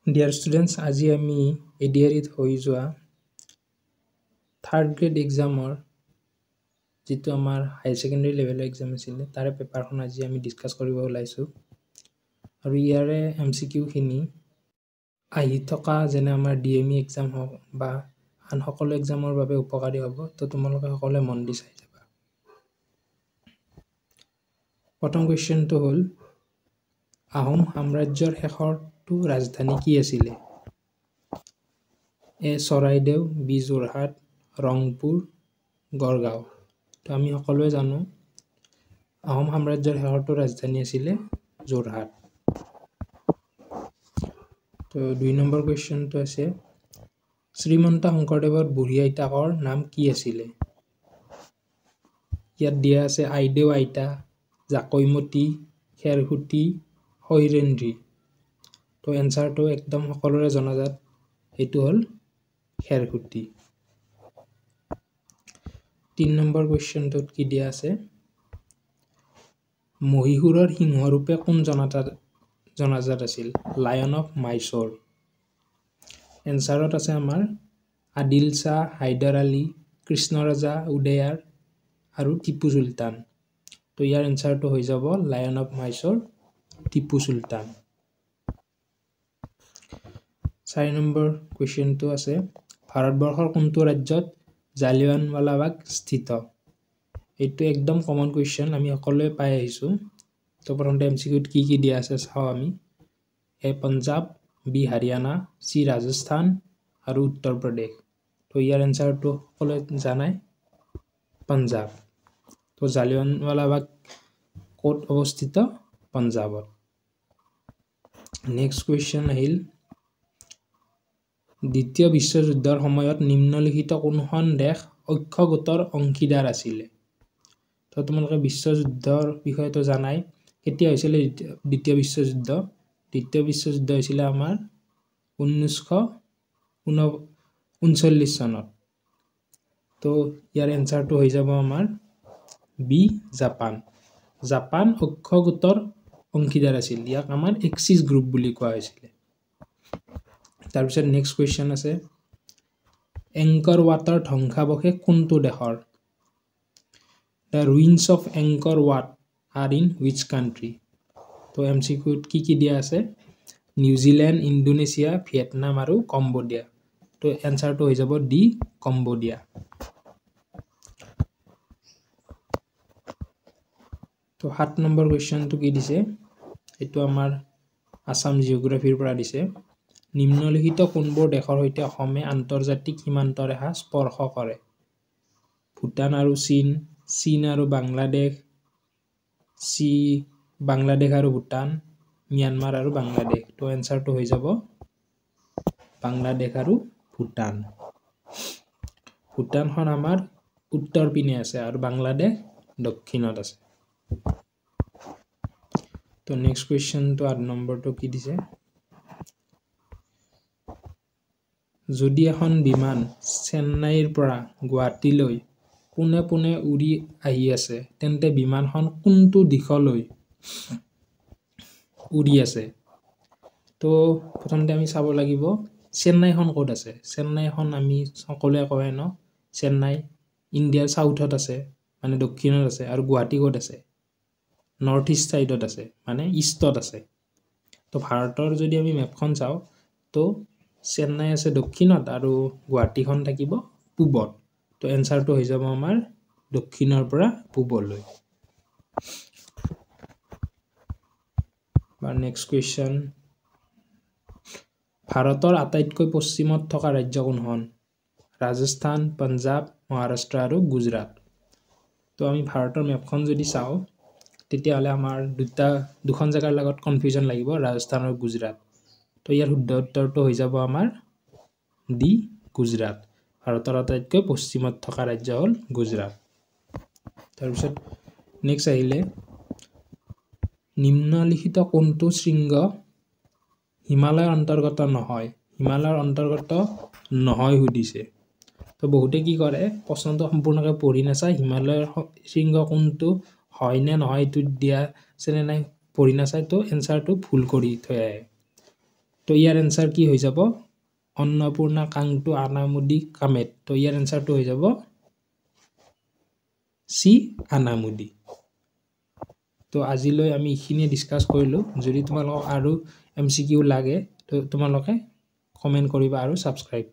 Dear students, আজি আমি এডিআৰিত হৈ যোৱা থাৰ্ড গ্ৰেড এক্সামৰ যিটো আমাৰ হায়াৰ ছেকেণ্ডেৰী লেভেলৰ এক্সাম আছিলে তাৰে পেপাৰখন আজি আমি ডিছকাছ কৰিব ওলাইছোঁ আৰু ইয়াৰে MCQখিনি আহি থকা যেনে আমাৰ DME এক্সাম হওক বা আন সকলো এক্সামৰ বাবে উপকাৰী হ'ব তো তোমালোকে সকলোৱে মন দি চাই যাবা। প্ৰথম কুৱেশ্যনটো হ'ল আহোম সাম্ৰাজ্যৰ শেষৰটো ৰাজধানী কি আছিলে? এ চৰাইদেউ, বি যোৰহাট, ৰংপুৰ, গড়গাঁও। তো আমি সকলোৱে জানো আহোম সাম্ৰাজ্যৰ শেষৰটো ৰাজধানী আছিলে যোৰহাট। তো 2 নম্বৰ কুৱেশ্যনটো আছে শ্ৰীমন্ত শংকৰদেৱৰ বুঢ়ী আইতাকৰ নাম কি আছিলে? ইয়াত দিয়া আছে আইদেউ আইতা, জাকৈমতী, খেৰসুঁতী, শৈৰেন্দ্ৰী। তো এনচাৰটো একদম সকলোৰে জনাজাত, এইটো হ'ল খেৰসুঁতী। 3 নম্বৰ কুৱেশ্যনটোত কি দিয়া আছে মহীশূৰৰ সিংহৰূপে কোন জনাজাত আছিল? Lion of Mysore. এনচাৰত আছে আমাৰ আদিল শ্বাহ, হাইদাৰ আলী, কৃষ্ণৰাজা উদয়াৰ আৰু টিপু চুলতান। তো ইয়াৰ এনচাৰটো হৈ যাব লায়ন অফ মাইচৰ, টিপু চুলতান। 4 নম্বৰ কুৱেশ্যনটো আছে ভাৰতবৰ্ষৰ কোনটো ৰাজ্যত জালিয়ানৱালাবাগ স্থিত? এইটো একদম কমন কুৱেশ্যন, আমি সকলোৱে পাই আহিছোঁ। তো প্ৰথমতে MCQত কি দিয়া আছে চাওঁ আমি। এ পঞ্জাৱ, বি হাৰিয়ানা, চি ৰাজস্থান আৰু উত্তৰ প্ৰদেশ। তো ইয়াৰ এনচাৰটো সকলোৱে জানাই পঞ্জাৱ। তো জালিয়ানৱালাবাগ ক'ত অৱস্থিত? পঞ্জাৱত। নেক্সট কুৱেশ্যন আহিল দ্বিতীয় বিশ্বযুদ্ধৰ সময়ত নিম্নলিখিত কোনখন দেশ অক্ষগোটৰ অংশীদাৰ আছিলে? তো তোমালোকে বিশ্বযুদ্ধৰ বিষয়েতো জানাই। কেতিয়া হৈছিলে দ্বিতীয় বিশ্বযুদ্ধ? দ্বিতীয় বিশ্বযুদ্ধ হৈছিলে আমাৰ 1939 চনত। তো ইয়াৰ এনচাৰটো হৈ যাব আমাৰ বি জাপান। জাপান অক্ষগোটৰ অংশীদাৰ আছিল। ইয়াক আমাৰ এক্সিছ গ্ৰুপ বুলি কোৱা হৈছিলে। তাৰপিছত নেক্সট কুৱেশ্যন আছে এংকৰ ৱাটৰ ধ্বংসাৱশেষ কোনটো দেশৰ? The ruins of Angkor Wat are in which country? তো MCQত কি দিয়া আছে নিউজিলেণ্ড, ইণ্ডোনেছিয়া, ভিয়েটনাম আৰু কম্বোডিয়া। তো এনচাৰটো হৈ যাব ডি কম্বোডিয়া। তো 7 নম্বৰ কুৱেশ্যনটো কি দিছে এইটো আমাৰ আছাম জিঅ'গ্ৰাফীৰ পৰা দিছে নিম্নলিখিত কোনবোৰ দেশৰ সৈতে অসমে আন্তৰ্জাতিক সীমান্ত ৰেখা স্পৰ্শ কৰে? ভূটান আৰু চীন, চীন আৰু বাংলাদেশ, বাংলাদেশ আৰু ভূটান, ম্যানমাৰ আৰু বাংলাদেশ। তো এনচাৰটো হৈ যাব বাংলাদেশ আৰু ভূটান। ভূটানখন আমাৰ উত্তৰ পিনে আছে আৰু বাংলাদেশ দক্ষিণত আছে। তো নেক্সট কুৱেশ্যনটো 8 নম্বৰটো কি দিছে যদি এখন বিমান চেন্নাইৰ পৰা গুৱাহাটীলৈ পোনে পোনে উৰি আহি আছে তেন্তে বিমানখন কোনটো দিশলৈ উৰি আছে? তো প্ৰথমতে আমি চাব লাগিব চেন্নাইখন ক'ত আছে। চেন্নাইখন আমি সকলোৱে কয় ন চেন্নাই ইণ্ডিয়াৰ চাউথত আছে মানে দক্ষিণত আছে আৰু গুৱাহাটী ক'ত আছে? নৰ্থ ইষ্ট ছাইডত আছে মানে ইষ্টত আছে। তো ভাৰতৰ যদি আমি মেপখন চাওঁ তো চেন্নাই আছে দক্ষিণত আৰু গুৱাহাটীখন থাকিব পূবত। তো এনচাৰটো হৈ যাব আমাৰ দক্ষিণৰ পৰা পূবলৈ। নেক্সট কুৱেশ্যন ভাৰতৰ আটাইতকৈ পশ্চিমত থকা ৰাজ্য কোনখন? ৰাজস্থান, পঞ্জাৱ, মহাৰাষ্ট্ৰ আৰু গুজৰাট। তো আমি ভাৰতৰ মেপখন যদি চাওঁ তেতিয়াহ'লে আমাৰ দুখন জেগাৰ লগত কনফিউজন লাগিব ৰাজস্থান আৰু গুজৰাট। তো ইয়াৰ শুদ্ধ উত্তৰটো হৈ যাব আমাৰ ডি গুজৰাট। ভাৰতৰ আটাইতকৈ পশ্চিমত থকা ৰাজ্য হ'ল গুজৰাট। তাৰপিছত নেক্সট আহিলে নিম্নলিখিত কোনটো শৃংগ হিমালয়ৰ অন্তৰ্গত নহয়? হিমালয়ৰ অন্তৰ্গত নহয় সুধিছে। তো বহুতে কি কৰে প্ৰশ্নটো সম্পূৰ্ণকৈ পঢ়ি নাচায় হিমালয়ৰ শৃংগ কোনটো হয় নে নহয় এইটো দিয়া আছে নে নাই পঢ়ি নাচায় তো এনচাৰটো ভুল কৰি থৈ আহে। তো ইয়াৰ এনসাৰ কি হৈ যাব অন্নপূৰ্ণা কাংটো আনামুদি কামেত তো ইয়াৰ এনসাৰটো হৈ যাব সি আনামুদি তো আজিলৈ আমি এইখিনিয়ে ডিসকাস কৰিলো যদি তোমালোকক আৰু এমসিকিউ লাগে তো তোমালোকে কমেন্ট কৰিবা আৰু সাবস্ক্ৰাইব